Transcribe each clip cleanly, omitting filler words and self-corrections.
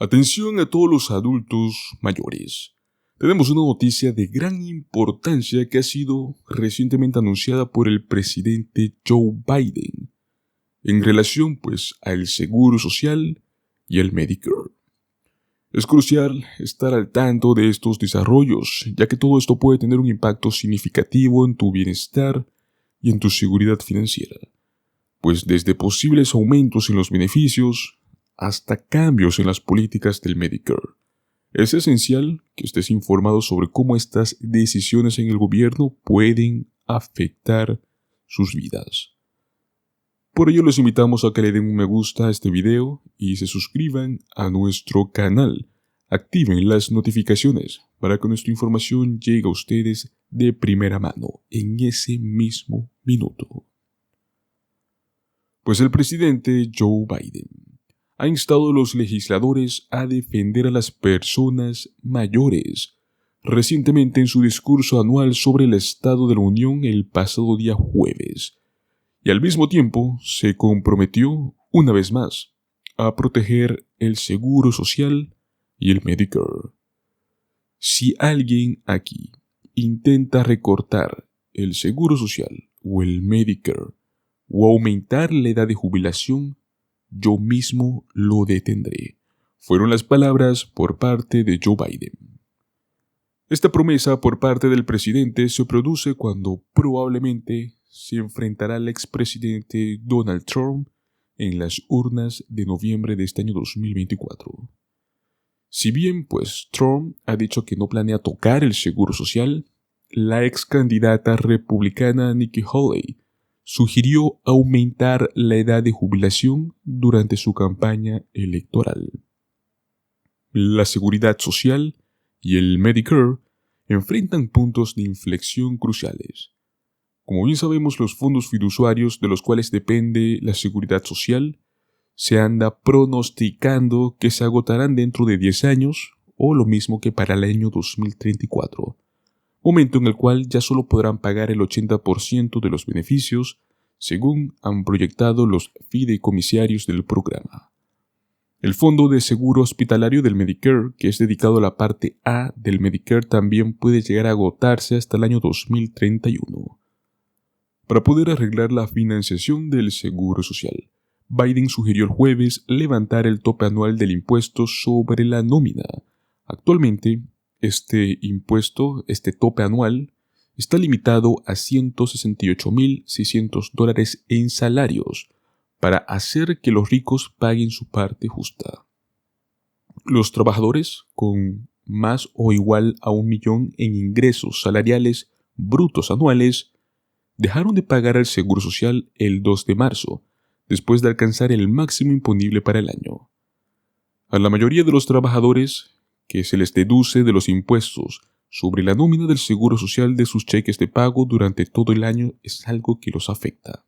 Atención a todos los adultos mayores. Tenemos una noticia de gran importancia que ha sido recientemente anunciada por el presidente Joe Biden en relación al seguro social y el Medicare. Es crucial estar al tanto de estos desarrollos, ya que todo esto puede tener un impacto significativo en tu bienestar y en tu seguridad financiera, pues desde posibles aumentos en los beneficios hasta cambios en las políticas del Medicare. Es esencial que estés informado sobre cómo estas decisiones en el gobierno pueden afectar sus vidas. Por ello les invitamos a que le den un me gusta a este video y se suscriban a nuestro canal. Activen las notificaciones para que nuestra información llegue a ustedes de primera mano en ese mismo minuto. Pues el presidente Joe Biden ha instado a los legisladores a defender a las personas mayores. Recientemente en su discurso anual sobre el Estado de la Unión el pasado día jueves, y al mismo tiempo se comprometió, una vez más, a proteger el seguro social y el Medicare. Si alguien aquí intenta recortar el seguro social o el Medicare o aumentar la edad de jubilación, yo mismo lo detendré. Fueron las palabras por parte de Joe Biden. Esta promesa por parte del presidente se produce cuando probablemente se enfrentará al expresidente Donald Trump en las urnas de noviembre de este año 2024. Si bien Trump ha dicho que no planea tocar el seguro social, la ex candidata republicana Nikki Haley sugirió aumentar la edad de jubilación durante su campaña electoral. La seguridad social y el Medicare enfrentan puntos de inflexión cruciales. Como bien sabemos, los fondos fiduciarios de los cuales depende la seguridad social se anda pronosticando que se agotarán dentro de 10 años o lo mismo que para el año 2034. Momento en el cual ya solo podrán pagar el 80% de los beneficios, según han proyectado los fideicomisarios del programa. El Fondo de Seguro Hospitalario del Medicare, que es dedicado a la parte A del Medicare, también puede llegar a agotarse hasta el año 2031. Para poder arreglar la financiación del seguro social, Biden sugirió el jueves levantar el tope anual del impuesto sobre la nómina. Actualmente, este tope anual, está limitado a $168,600 en salarios para hacer que los ricos paguen su parte justa. Los trabajadores con más o igual a 1 millón en ingresos salariales brutos anuales dejaron de pagar al Seguro Social el 2 de marzo, después de alcanzar el máximo imponible para el año. A la mayoría de los trabajadores que se les deduce de los impuestos sobre la nómina del Seguro Social de sus cheques de pago durante todo el año es algo que los afecta.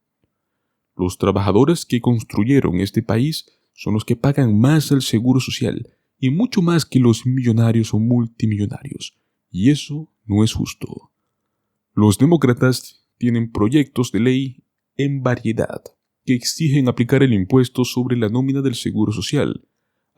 Los trabajadores que construyeron este país son los que pagan más al Seguro Social y mucho más que los millonarios o multimillonarios, y eso no es justo. Los demócratas tienen proyectos de ley en variedad que exigen aplicar el impuesto sobre la nómina del Seguro Social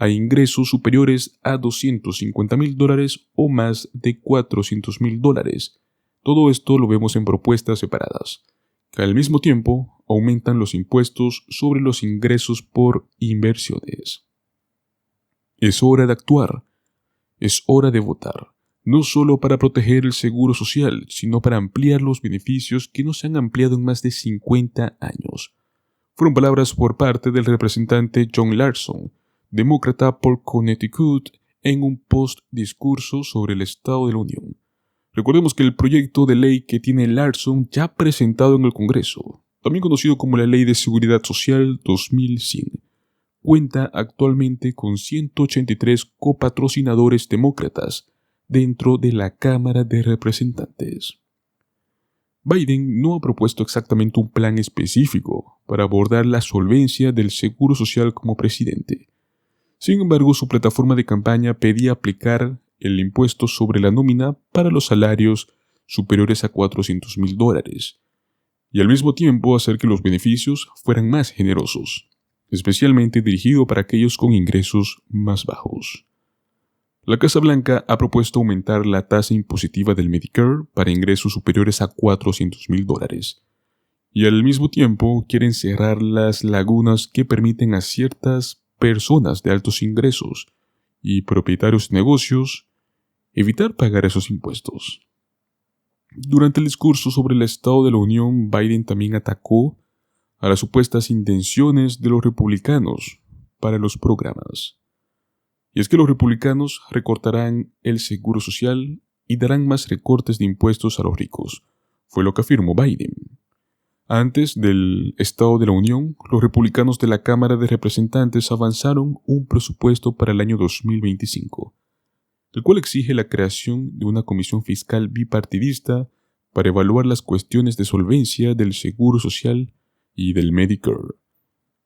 a ingresos superiores a $250,000 o más de $400,000. Todo esto lo vemos en propuestas separadas, que al mismo tiempo aumentan los impuestos sobre los ingresos por inversiones. Es hora de actuar, es hora de votar, no solo para proteger el seguro social, sino para ampliar los beneficios que no se han ampliado en más de 50 años. Fueron palabras por parte del representante John Larson, demócrata por Connecticut, en un post-discurso sobre el Estado de la Unión. Recordemos que el proyecto de ley que tiene Larson ya presentado en el Congreso, también conocido como la Ley de Seguridad Social 2100, cuenta actualmente con 183 copatrocinadores demócratas dentro de la Cámara de Representantes. Biden no ha propuesto exactamente un plan específico para abordar la solvencia del seguro social como presidente. Sin embargo, su plataforma de campaña pedía aplicar el impuesto sobre la nómina para los salarios superiores a $400,000 y al mismo tiempo hacer que los beneficios fueran más generosos. especialmente dirigido para aquellos con ingresos más bajos. La Casa Blanca ha propuesto aumentar la tasa impositiva del Medicare para ingresos superiores a $400,000 y al mismo tiempo quieren cerrar las lagunas que permiten a ciertas personas de altos ingresos y propietarios de negocios evitar pagar esos impuestos. Durante el discurso sobre el Estado de la Unión, Biden también atacó a las supuestas intenciones de los republicanos para los programas. Y es que los republicanos recortarán el seguro social y darán más recortes de impuestos a los ricos, fue lo que afirmó Biden. Antes del Estado de la Unión, los republicanos de la Cámara de Representantes avanzaron un presupuesto para el año 2025, el cual exige la creación de una comisión fiscal bipartidista para evaluar las cuestiones de solvencia del Seguro Social y del Medicare.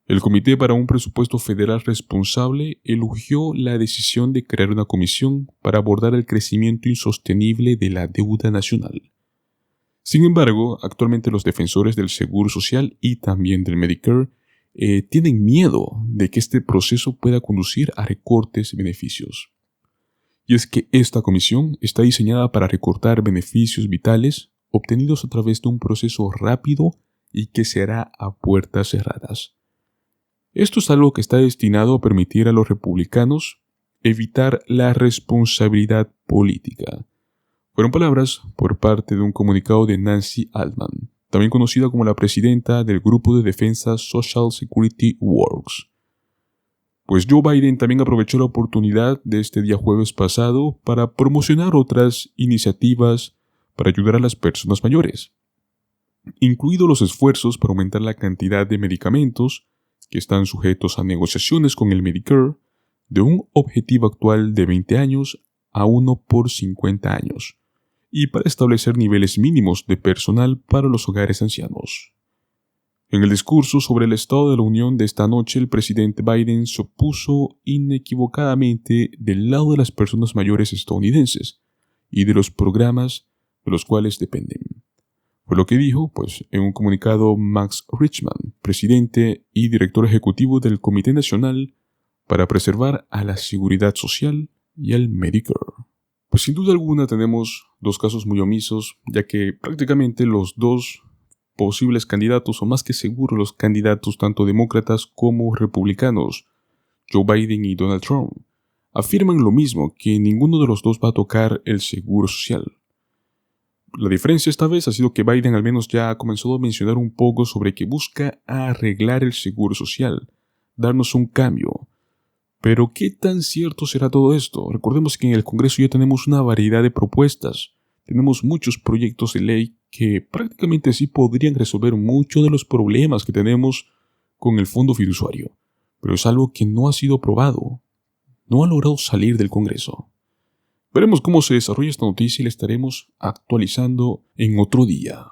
El Comité para un Presupuesto Federal Responsable elogió la decisión de crear una comisión para abordar el crecimiento insostenible de la deuda nacional. Sin embargo, actualmente los defensores del Seguro Social y también del Medicare tienen miedo de que este proceso pueda conducir a recortes de beneficios. Y es que esta comisión está diseñada para recortar beneficios vitales obtenidos a través de un proceso rápido y que se hará a puertas cerradas. Esto es algo que está destinado a permitir a los republicanos evitar la responsabilidad política. Fueron palabras por parte de un comunicado de Nancy Altman, también conocida como la presidenta del Grupo de Defensa Social Security Works. Pues Joe Biden también aprovechó la oportunidad de este día jueves pasado para promocionar otras iniciativas para ayudar a las personas mayores, incluidos los esfuerzos para aumentar la cantidad de medicamentos que están sujetos a negociaciones con el Medicare, de un objetivo actual de 20 años a uno por 50 años, y para establecer niveles mínimos de personal para los hogares ancianos. En el discurso sobre el Estado de la Unión de esta noche, el presidente Biden se opuso inequívocamente del lado de las personas mayores estadounidenses y de los programas de los cuales dependen. Fue lo que dijo, en un comunicado Max Richman, presidente y director ejecutivo del Comité Nacional para Preservar a la Seguridad Social y al Medicare. Pues sin duda alguna tenemos dos casos muy omisos, ya que prácticamente los dos posibles candidatos, o más que seguro los candidatos tanto demócratas como republicanos, Joe Biden y Donald Trump, afirman lo mismo, que ninguno de los dos va a tocar el seguro social. La diferencia esta vez ha sido que Biden al menos ya ha comenzado a mencionar un poco sobre que busca arreglar el seguro social, darnos un cambio. Pero ¿qué tan cierto será todo esto? Recordemos que en el Congreso ya tenemos una variedad de propuestas. Tenemos muchos proyectos de ley que prácticamente sí podrían resolver muchos de los problemas que tenemos con el fondo fiduciario. Pero es algo que no ha sido aprobado. No ha logrado salir del Congreso. Veremos cómo se desarrolla esta noticia y la estaremos actualizando en otro día.